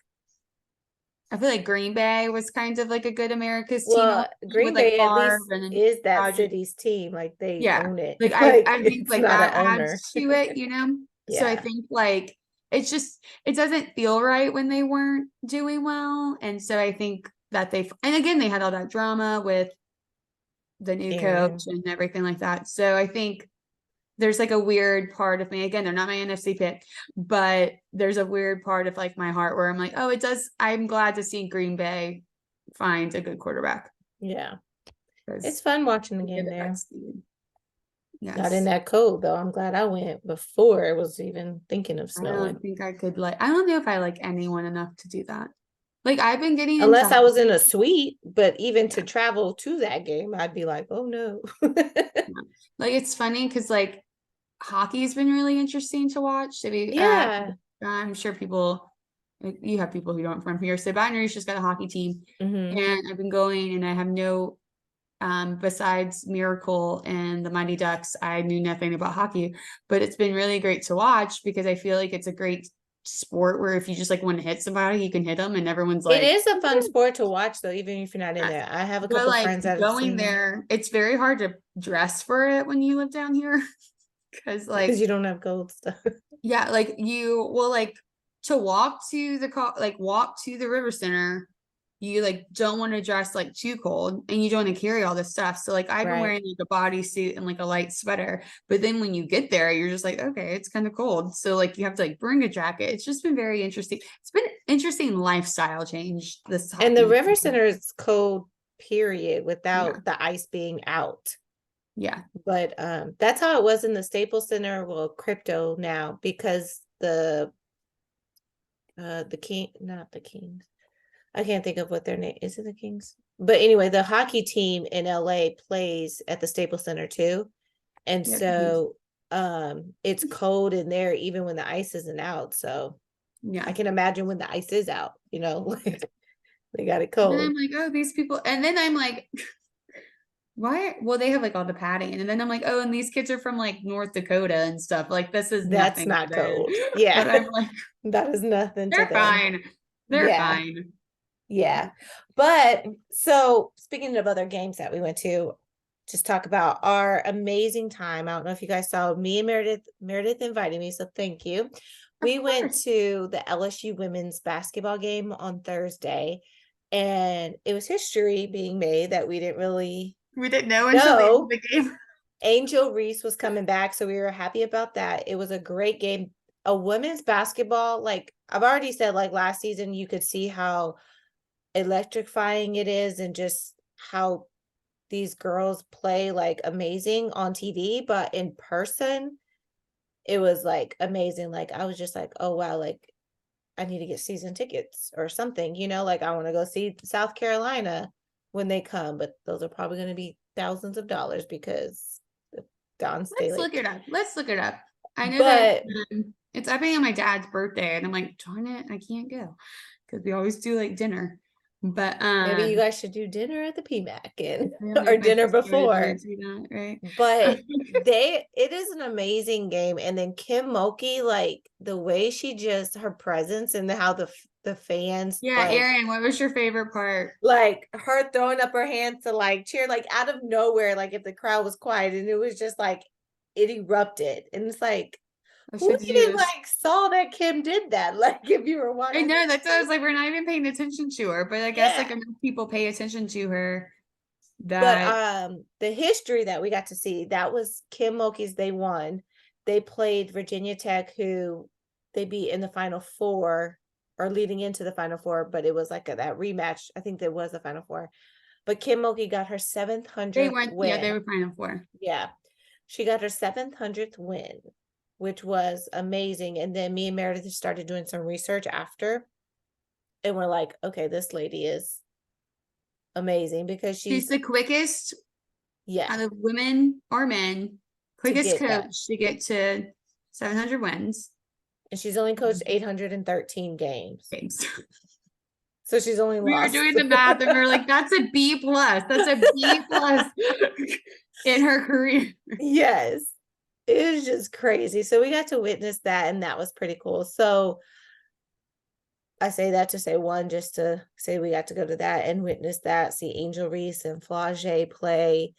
Green Bay was kind of like a good America's team Well, with Green like Bay at Favre least and then is that Rodgers. city's team. Like they Yeah. own it. Like Like I think it's like not that an owner. adds to it, you know? So I Yeah. think like it's just it doesn't feel right when they weren't doing well. And so I think that and again they had all that drama with the new Aaron. coach and everything like that. So I think there's like a weird part of me. Again, they're not my NFC pick, but there's a weird part of like my heart where I'm like, oh, I'm glad to see Green Bay find a good quarterback. Yeah. It's fun watching the game there. Yes. Not in that cold though. I'm glad I went before it was even thinking of I snowing. don't think I could I don't know if I like anyone enough to do that. Like I've been getting Unless I was in a suite, but even to travel to that game, I'd be like, oh no. Like it's funny because like hockey's been really interesting to watch. Yeah. I'm sure you have people who don't from here. So Baton Rouge just got a hockey team, Mhm. and I've been going, and I have no besides Miracle and the Mighty Ducks, I knew nothing about hockey, but it's been really great to watch because I feel like it's a great sport where if you just like want to hit somebody, you can hit them, and everyone's like, It is a fun sport to watch though, even if you're not in yeah. there. I have a But couple like friends that have going seen there, it's very hard to dress for it when you live down here because because you don't have gold stuff. yeah, like you will like to walk to the walk to the River Center. you like don't want to dress like too cold and you don't want to carry all this stuff. So like I've been Right. wearing like a bodysuit and like a light sweater, but then when you get there, you're just like, okay, it's kind of cold. So like you have to like bring a jacket. It's just been very interesting. It's been interesting lifestyle change this And the hockey River season. Center is cold, period, Yeah. without the ice being out. Yeah. But that's how it was in the Staples Center, well, crypto now, because the King, not the Kings. I can't think of what their name is. It the Kings? But anyway, the hockey team in LA plays at the Staples Center too. And Yep. so it's cold in there even when the ice isn't out. So Yeah. I can imagine when the ice is out, you know, like they got it And then I'm cold. like, oh, these people. And then I'm like, why? Well, they have like all the padding. And then I'm like, oh, and these kids are from like North Dakota and stuff. Like, this is That's nothing to not them. cold. But I'm Yeah. like, That is nothing to they're them. fine. They're Yeah. fine. Yeah. But so speaking of other games that we went to, just talk about our amazing time. I don't know if you guys saw me and Meredith invited me, so thank you. We went course. to the LSU women's basketball game on Thursday, and it was history being made that we didn't really We didn't know until know. the game. Angel Reese was coming back, so we were happy about that. It was a great game. A women's basketball, like I've already said, like last season, you could see how electrifying it is and just how these girls play like amazing on TV, but in person, it was like amazing. Like I was just like, oh wow, like I need to get season tickets or something, you know, like I want to go see South Carolina when they come, but those are probably going to be thousands of dollars because of Don Let's Staley. look it up. Let's look it up. I know that But it's happening on my dad's birthday, and I'm like, darn it, I can't go because we always do like dinner. But maybe you guys should do dinner at the PMAC and really, or if my dinner sister would let before. us do that, right? But it is an amazing game. And then Kim Mulkey, like the way she just her presence and how the fans Yeah, Erin, what was your favorite part? like her throwing up her hands to like cheer like out of nowhere, like if the crowd was quiet, and it was just like it erupted. And it's like I who should even use. like saw that Kim did that? Like if you were I watching. know that's why I was like, we're not even paying attention to her, but I guess like Yeah. enough people pay attention to her But that the history that we got to see, that was Kim Mulkey's. They won. They played Virginia Tech, who they beat in the Final Four or leading into the Final Four, but it was like that rematch. I think there was a Final Four. But Kim Mulkey got her they 700th went, yeah, they win. were Final Four. Yeah. She got her 700th win, which was amazing. And then me and Meredith started doing some research after. And we're like, okay, this lady is amazing because She's she's, the quickest yeah, out of women or men, to quickest get that. coach to get to 700 wins. And she's only coached 813 games. Games. So she's only We were lost. doing the math and we were like, that's a B plus. That's a B plus in her career. Yes. It was just crazy. So we got to witness that, and that was pretty cool. So I say that to say one, just to say we got to go to that and witness that, see Angel Reese and Flage play.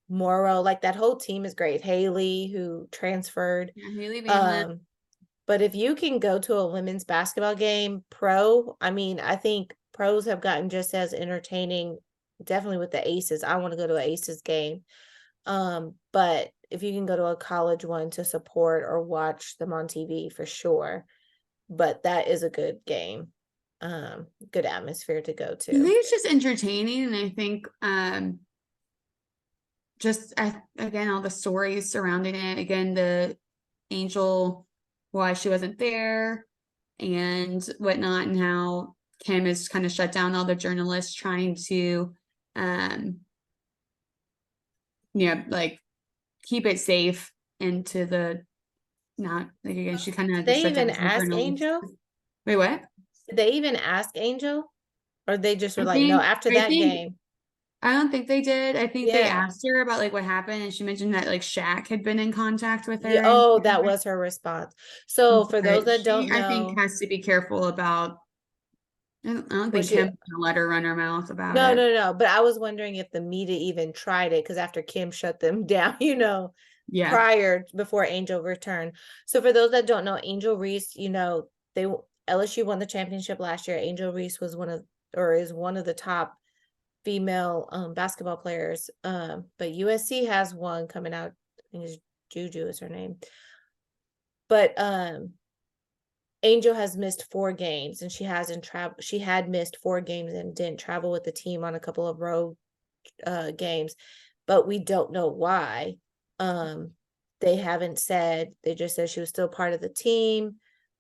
Morrow, like that whole team is great. Haley, who transferred. Yeah, Haley Van But if you can go to a women's basketball game, I mean, I think pros have gotten just as entertaining, definitely with the Aces. I want to go to an Aces game. But if you can go to a college one to support or watch them on TV for sure. But that is a good game. Good atmosphere to go I to. think it's just entertaining. And I think just again, all the stories surrounding it. Again, the Angel, why she wasn't there and whatnot, and how Kim has kind of shut down all the journalists trying to like keep it safe into the not like again, she kind of Did they shut down even some ask journalists. Angel? Wait, what? Did they even ask Angel? Or they just were I like, no, think after I that think game. I don't think they did. I think they Yeah. asked her about like what happened, and she mentioned that like Shaq had been in contact with her. Yeah. Oh, that was her response. So for those But that don't she, I think, know, has to be careful about. I don't think was she Kim's gonna let her run her mouth about no, it. no, no. But I was wondering if the media even tried it, because after Kim shut them down, Yeah, before Angel returned. So for those that don't know, Angel Reese, they LSU won the championship last year. Angel Reese was or is one of the top female basketball players. But USC has one coming out. I think it's Juju is her name. But Angel has missed 4 games, and she hasn't traveled. She had missed 4 games and didn't travel with the team on a couple of road games, but we don't know why. They haven't said. They just said she was still part of the team,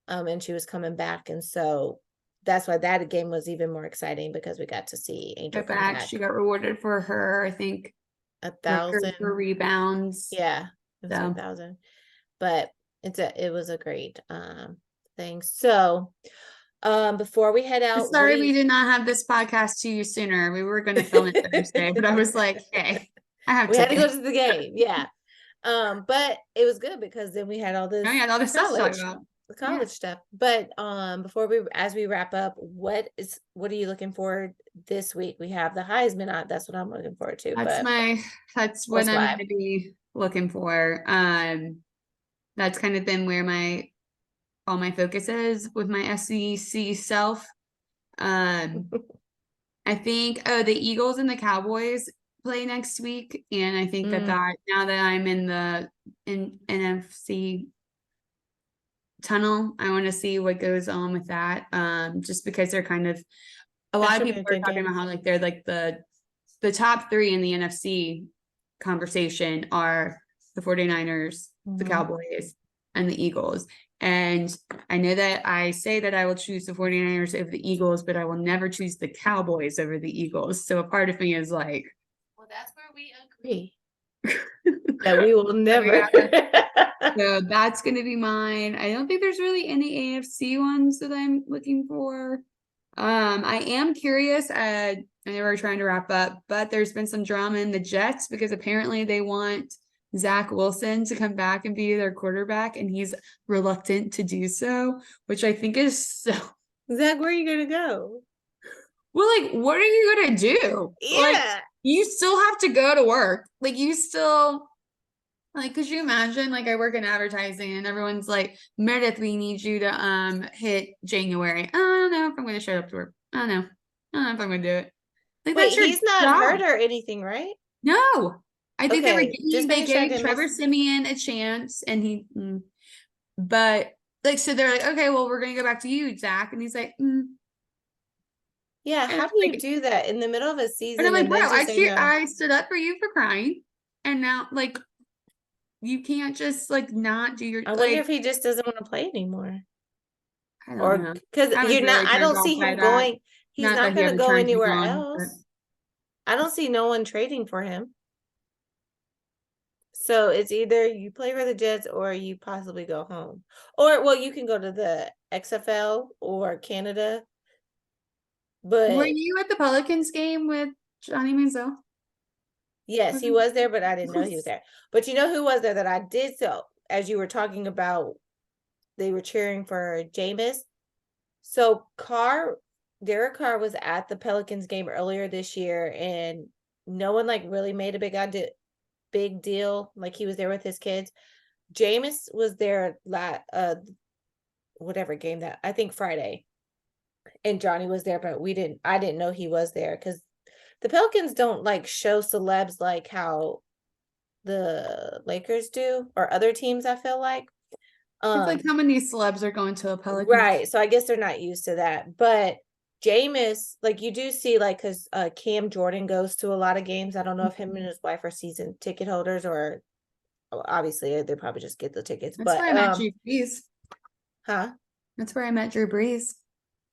and she was coming back, and so that's why that game was even more exciting, because we got to see Angel Got come back. back. She got rewarded for her, I think, 1,000 for rebounds. Yeah, it was So. 1,000. But it was a great thing. So before we head out, Sorry we did not have this podcast to you sooner. We were going to film it Thursday, but I was like, hey, I have we had to go tickets. to the game. Yeah. But it was good because then we had all this Oh, yeah, all this stuff to talk about. the college stuff. But before as we wrap up, what are you looking forward this week? We have the Heisman on. That's what I'm looking forward to. That's what I'm going to be looking for. That's kind of been where all my focus is with my SEC self. I think the Eagles and the Cowboys play next week, and I think that now that I'm in the NFC tunnel, I want to see what goes on with that. Just because they're kind of a lot of people are talking about how like they're like the top 3 in the NFC conversation are the 49ers, the Cowboys, and the Eagles. And I know that I say that I will choose the 49ers over the Eagles, but I will never choose the Cowboys over the Eagles. So a part of me is like, well, that's where we agree. That we will never. So that's going to be mine. I don't think there's really any AFC ones that I'm looking for. I am curious. I know we're trying to wrap up, but there's been some drama in the Jets because apparently they want Zach Wilson to come back and be their quarterback, and he's reluctant to do so, which I think is so. Zach, where are you gonna go? Well, like, what are you gonna do? Yeah, like, you still have to go to work. Like, you still. Like, could you imagine, like, I work in advertising and everyone's like, Meredith, we need you to hit January. I don't know if I'm going to show up to work. I don't know if I'm going to do it. Like, wait, he's not hurt or anything, right? No. I think they gave Trevor Siemian a chance, and but, like, so they're like, okay, well, we're going to go back to you, Zach. And he's like, Yeah, how do you do that in the middle of a season? And I'm like, bro, I stood up for you for crying. And now, like, you can't just like not do your. I wonder if he just doesn't want to play anymore. I don't know. Because you're not. I don't see him going. He's not going to go anywhere else. I don't see no one trading for him. So it's either you play for the Jets or you possibly go home, or well, you can go to the XFL or Canada. But were you at the Pelicans game with Johnny Manziel? Yes, he was there, but I didn't know he was there. But you know who was there that I did? So as you were talking about, they were cheering for Jameis. So Derek Carr was at the Pelicans game earlier this year, and no one like really made a big deal. Like he was there with his kids. Jameis was there whatever game that, I think Friday. And Johnny was there, but I didn't know he was there because the Pelicans don't like show celebs like how the Lakers do or other teams, I feel like. It's like how many celebs are going to a Pelicans? Right. So I guess they're not used to that. But Jameis, like you do see, like, because Cam Jordan goes to a lot of games. I don't know if him and his wife are season ticket holders, or obviously they probably just get the tickets. That's where I met Drew Brees. Huh? That's where I met Drew Brees.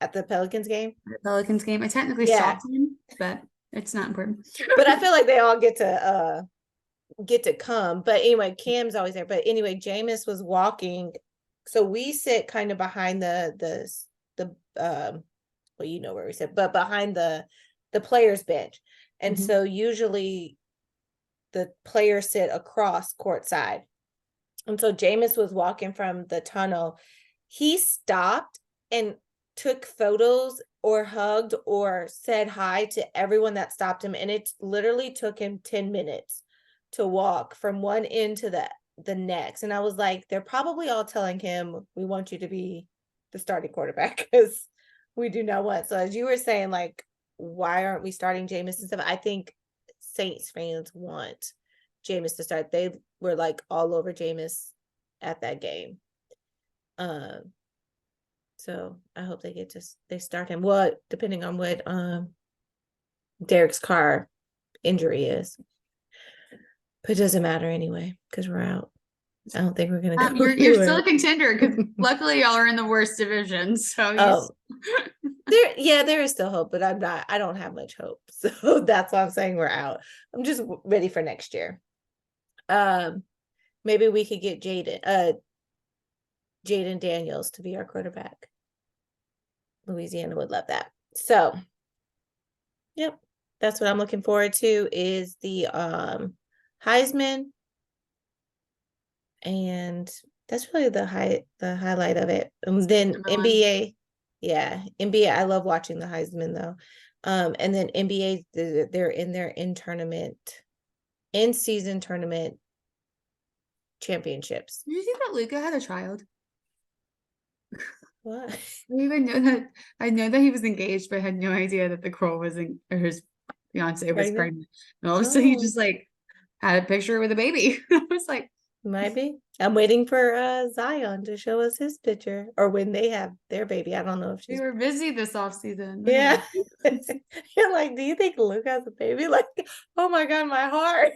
At the Pelicans game? At the Pelicans game. I technically saw him, but it's not important. But I feel like they all get to come. But anyway, Cam's always there. But anyway, Jameis was walking. So we sit kind of behind the well, you know where we sit, but behind the players bench. And so usually the players sit across courtside. And so Jameis was walking from the tunnel. He stopped and took photos or hugged or said hi to everyone that stopped him. And it literally took him 10 minutes to walk from one end to the next. And I was like, they're probably all telling him, we want you to be the starting quarterback because we do not want. So as you were saying, like, why aren't we starting Jameis and stuff? I think Saints fans want Jameis to start. They were like all over Jameis at that game. So I hope they start him. Well, depending on what Derek's Carr injury is. But it doesn't matter anyway, because we're out. I don't think we're gonna go. You're still a contender because luckily y'all are in the worst division. So there is still hope, but I don't have much hope. So that's why I'm saying we're out. I'm just ready for next year. Maybe we could get Jaden Daniels to be our quarterback. Louisiana would love that. So yep, that's what I'm looking forward to is the Heisman. And that's really the highlight of it. And then NBA, NBA. I love watching the Heisman though. And then NBA, they're in their in-season tournament championships. Did you see that Luca had a child? What? I even know that. I know that he was engaged, but I had no idea that the girl wasn't, or his fiance was pregnant. And all of a sudden, he just like had a picture with a baby. I was like, might be. I'm waiting for Zion to show us his picture, or when they have their baby. I don't know if she's. We were busy this off season. Yeah. You're like, do you think Luke has a baby? Like, oh my God, my heart.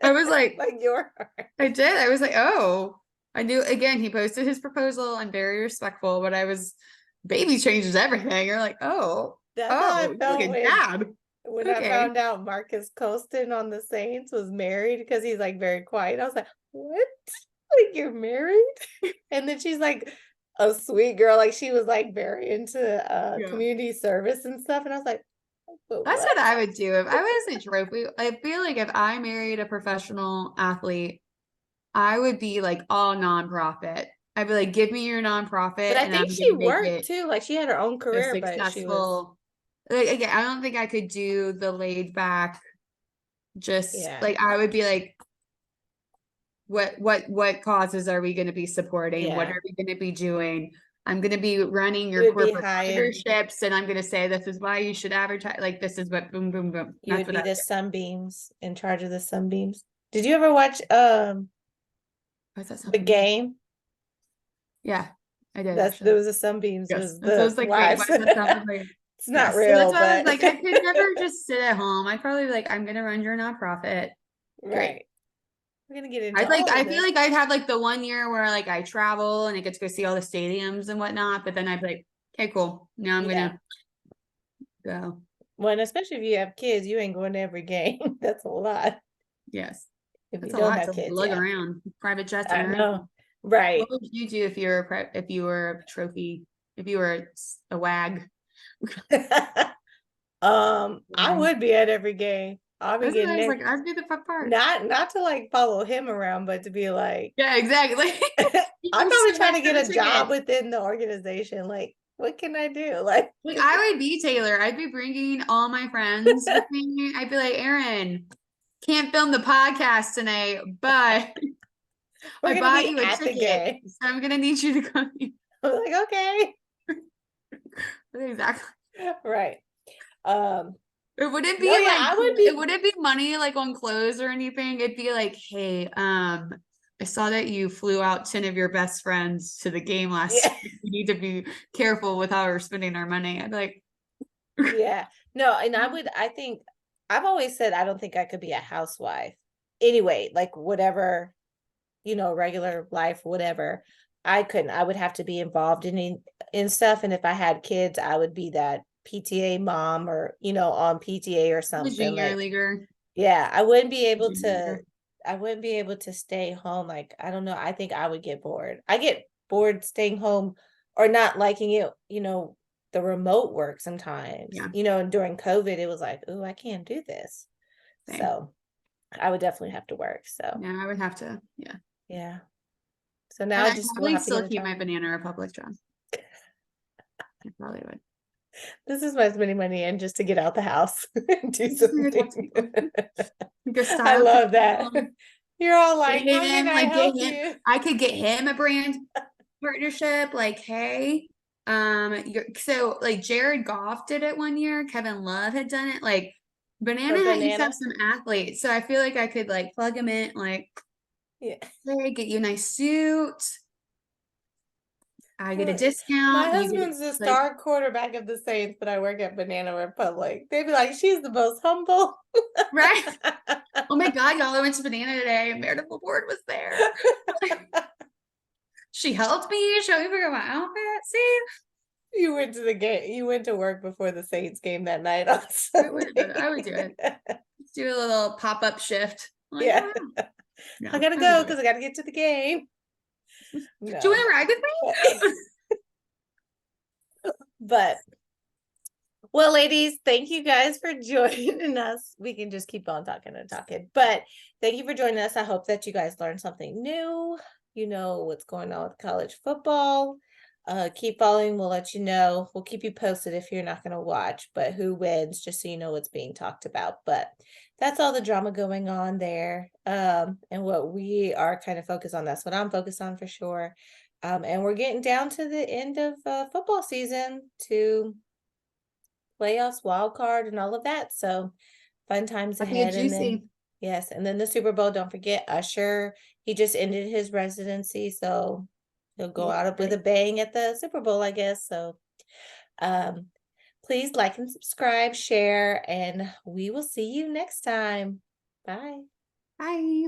I was like your heart. I did. I was like, oh, I knew. Again, he posted his proposal. I'm very respectful, but baby changes everything. You're like, oh, That's how I felt when I found out Marcus Colston on the Saints was married, because he's like very quiet. I was like, what? Like, you're married? And then she's like a sweet girl. Like, she was like very into community service and stuff. And I was like, that's what I would do if I was a trophy. I feel like if I married a professional athlete, I would be like all nonprofit. I'd be like, give me your nonprofit. But I think she worked too. Like, she had her own career, but she was like, again, I don't think I could do the laid back. Just like, I would be like, what causes are we going to be supporting? What are we going to be doing? I'm going to be running your corporate partnerships, and I'm going to say, this is why you should advertise. Like, this is what boom, boom, boom. You would be the Sunbeams, in charge of the Sunbeams. Did you ever watch The Game? Yeah, I did. There was a Sunbeams. Yes. Was like, it's not real. So that's why I was like, I could never just sit at home. I'd probably be like, I'm going to run your nonprofit. Right. We're gonna get into. I feel like I'd have like the one year where like I travel and I get to go see all the stadiums and whatnot, but then I'd be like, okay, cool. Now I'm gonna go. Well, and especially if you have kids, you ain't going to every game. That's a lot. Yes, if that's you a don't lot have to kids, lug around. Private jets. I know. Right. What would you do if you were a trophy? If you were a WAG? I would be at every game. I'd be getting like, I'd be the fun part. Not to like follow him around, but to be like, yeah, exactly. I'm probably trying to get a job within the organization. Like, what can I do? Like I would be Taylor. I'd be bringing all my friends with me. I'd be like, Aaron, can't film the podcast tonight, but I bought you a ticket, so I'm gonna need you to come. I was like, okay. Exactly. Right. It wouldn't be it wouldn't be money like on clothes or anything. It'd be like, hey, I saw that you flew out 10 of your best friends to the game last week. We need to be careful with how we're spending our money. I'd be like, yeah. No, and I think I've always said I don't think I could be a housewife. Anyway, like whatever, regular life, whatever. I couldn't. I would have to be involved in stuff. And if I had kids, I would be that PTA mom or, on PTA or something. The junior leaguer. Yeah. I wouldn't be able to stay home. Like, I don't know. I think I would get bored. I get bored staying home or not liking it, the remote work sometimes. Yeah. And during COVID, it was like, oh, I can't do this. Same. So I would definitely have to work. So yeah, I would have to. Yeah. Yeah. So now I just probably still keep my Banana Republic job. I probably would. This is my spending money in just to get out the house and do something. I love that. You're all like, I could get him a brand partnership. Like, hey, So like Jared Goff did it one year, Kevin Love had done it. Like Banana used to Banana. have some athletes, so I feel like I could like plug him in, like, Yeah. hey, get you a nice suit. I get a Well, my discount. You get husband's the like star quarterback of the Saints, but I work at Banana Republic. They'd be like, she's the most humble. right. Oh my God, y'all! I went to Banana today. Meredith Laporte was there. She helped me, showed me pick out my outfit. See, You went to the game. You went to work before the Saints game that night on I would do it. Sunday. I would do it. Let's do a little pop-up shift. Like, Yeah. yeah, I gotta I would go do because it. I gotta get to the game. Do you No. want to ride with me? But well, ladies, thank you guys for joining us. We can just keep on talking and talking, but thank you for joining us. I hope that you guys learned something new. You know what's going on with college football. Keep following. We'll let you know. We'll keep you posted if you're not going to watch, but who wins, just so you know what's being talked about. But that's all the drama going on there. And what we are kind of focused on. That's what I'm focused on for sure. And we're getting down to the end of football season to playoffs, wild card, and all of that. So fun times That'd be ahead. And then juicy. yes, and then the Super Bowl. Don't forget Usher. He just ended his residency, so he'll go out with a bang at the Super Bowl, I guess. So um please like and subscribe, share, and we will see you next time. Bye. Bye.